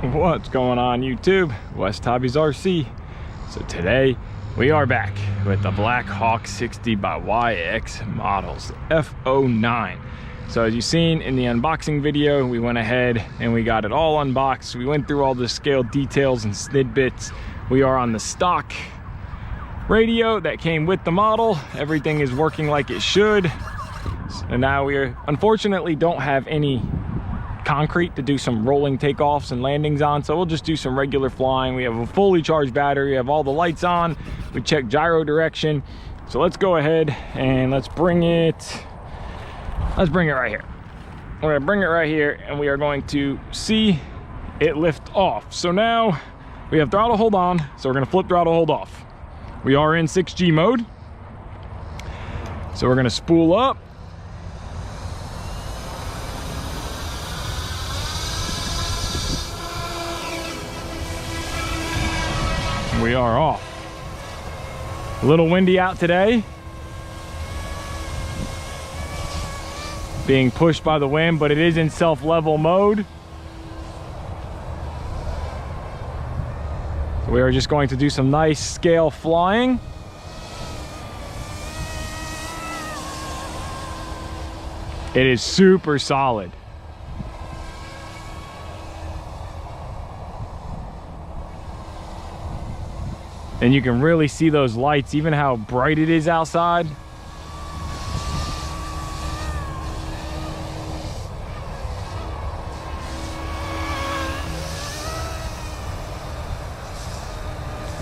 What's going on YouTube? West Hobbies RC. So today we are back with the Black Hawk 60 by YX models, F09. So as you've seen in the unboxing video, we went ahead and we got it all unboxed. We went through all the scale details and snidbits. We are on the stock radio that came with the model. Everything is working like it should. And now we unfortunately don't have any concrete to do some rolling takeoffs and landings on, so we'll just do some regular flying. We have a fully charged battery, we have all the lights on, we check gyro direction. So let's go ahead and let's bring it right here. We're gonna bring it right here and we are going to see it lift off. So now we have throttle hold on, so we're gonna flip throttle hold off. We are in 6G mode, so we're gonna spool up. We are off. A little windy out today. Being pushed by the wind, but it is in self-level mode. So we are just going to do some nice scale flying. It is super solid. And you can really see those lights, even how bright it is outside.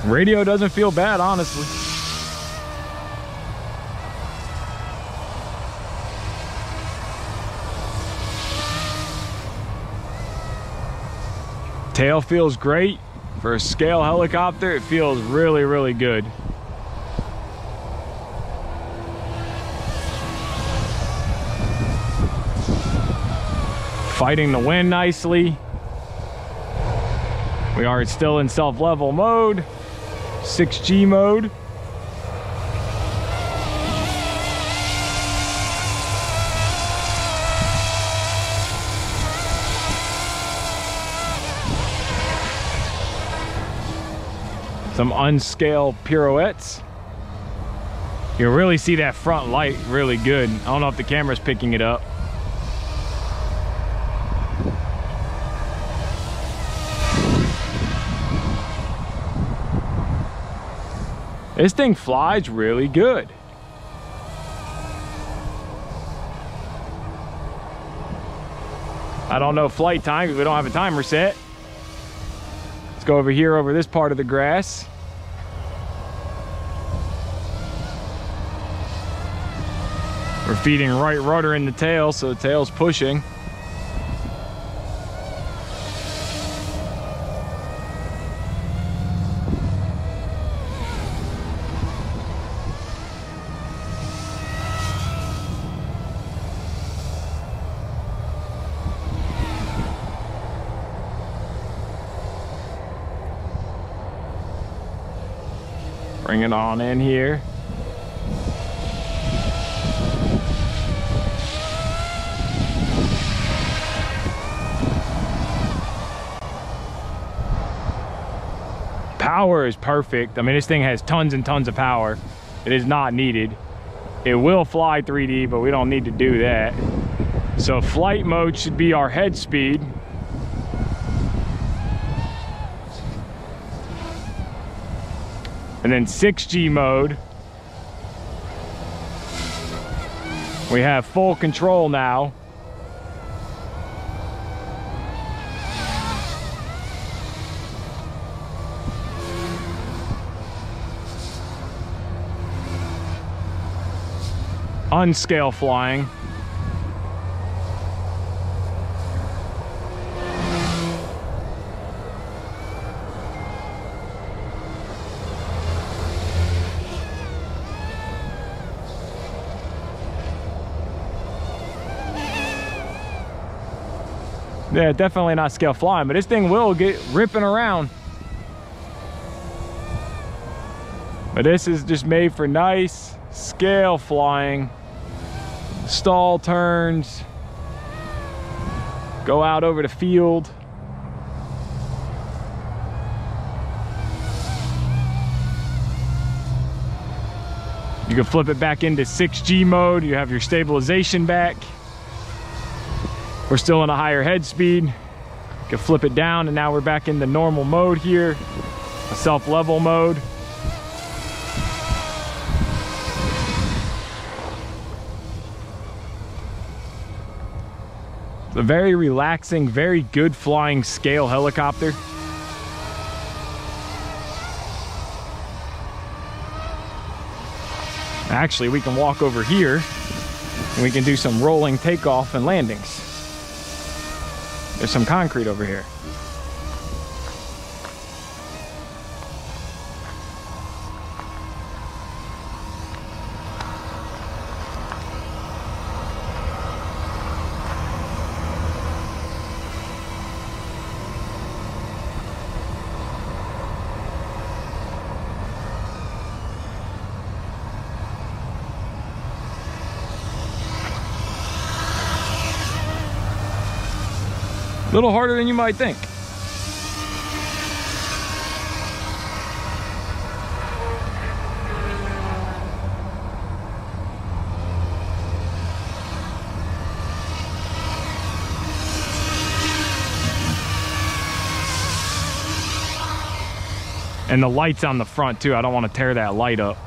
Radio doesn't feel bad, honestly. Tail feels great. For a scale helicopter, it feels really, really good. Fighting the wind nicely. We are still in self-level mode, 6G mode. Some unscaled pirouettes. You really see that front light really good. I don't know if the camera's picking it up. This thing flies really good. I don't know flight time because we don't have a timer set. Go over here over this part of the grass. We're feeding right rudder in the tail, so the tail's pushing. Bring it on in here. Power is perfect. I mean, this thing has tons and tons of power. It is not needed. It will fly 3D, but we don't need to do that. So flight mode should be our head speed. And then 6G mode, we have full control now. Unscale flying. Yeah, definitely not scale flying, but this thing will get ripping around. But this is just made for nice scale flying. Stall turns, go out over the field. You can flip it back into 6G mode. You have your stabilization back. We're still in a higher head speed. You can flip it down, and now we're back in the normal mode here, a self-level mode. It's a very relaxing, very good flying scale helicopter. Actually, we can walk over here and we can do some rolling takeoff and landings. There's some concrete over here. A little harder than you might think. And the light's on the front too. I don't want to tear that light up.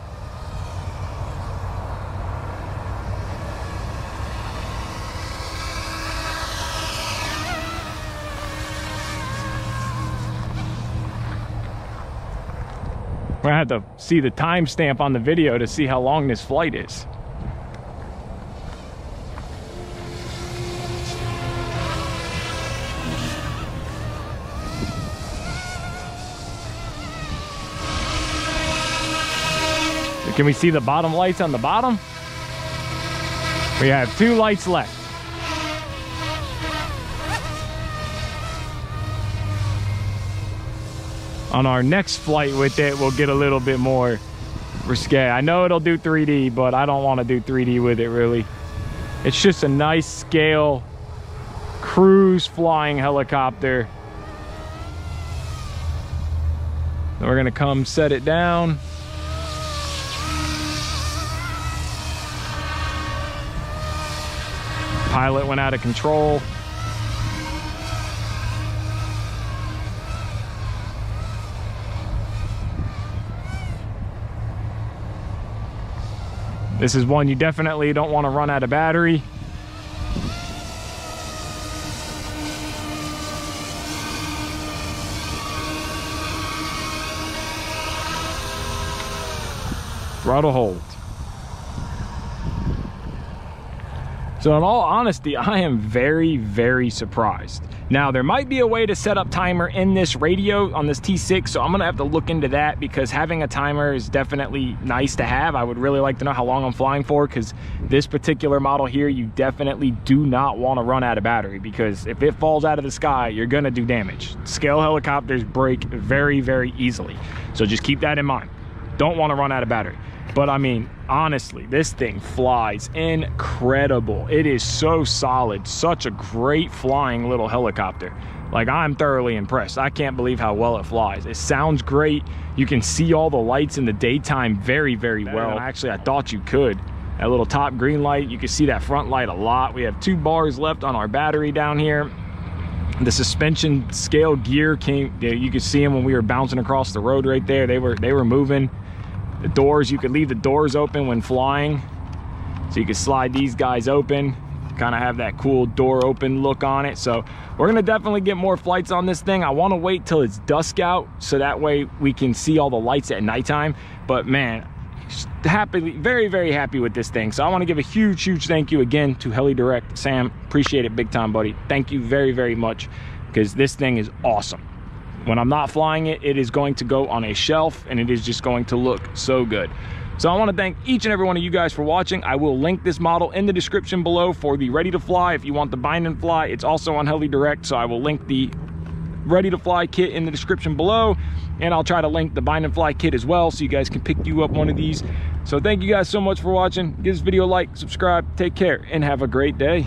I had to see the timestamp on the video to see how long this flight is. Can we see the bottom lights on the bottom? We have 2 lights left. On our next flight with it, we'll get a little bit more risque. I know it'll do 3D, but I don't want to do 3D with it really. It's just a nice scale cruise flying helicopter. Then we're gonna come set it down. Pilot went out of control. This is one you definitely don't want to run out of battery. Throttle hold. So in all honesty, I am very, very surprised. Now, there might be a way to set up timer in this radio on this T6, so I'm gonna have to look into that because having a timer is definitely nice to have. I would really like to know how long I'm flying for because this particular model here, you definitely do not wanna run out of battery because if it falls out of the sky, you're gonna do damage. Scale helicopters break very, very easily. So just keep that in mind. Don't wanna run out of battery. But I mean, honestly, this thing flies incredible. It is so solid, such a great flying little helicopter. Like, I'm thoroughly impressed. I can't believe how well it flies. It sounds great. You can see all the lights in the daytime very, very well. Actually, I thought you could. That little top green light, you can see that front light a lot. We have 2 bars left on our battery down here. The suspension scale gear came, you could see them when we were bouncing across the road right there. They were moving. The doors, you could leave the doors open when flying. So you can slide these guys open, kind of have that cool door open look on it. So we're gonna definitely get more flights on this thing. I wanna wait till it's dusk out so that way we can see all the lights at nighttime. But man, happily, very, very happy with this thing. So I wanna give a huge, huge thank you again to Heli Direct. Sam, appreciate it big time, buddy. Thank you very, very much because this thing is awesome. When I'm not flying it, it is going to go on a shelf and it is just going to look so good. So I want to thank each and every one of you guys for watching. I will link this model in the description below for the Ready to Fly. If you want the bind and fly, it's also on Heli Direct. So I will link the Ready to Fly kit in the description below. And I'll try to link the bind and fly kit as well so you guys can pick you up one of these. So thank you guys so much for watching. Give this video a like, subscribe, take care, and have a great day.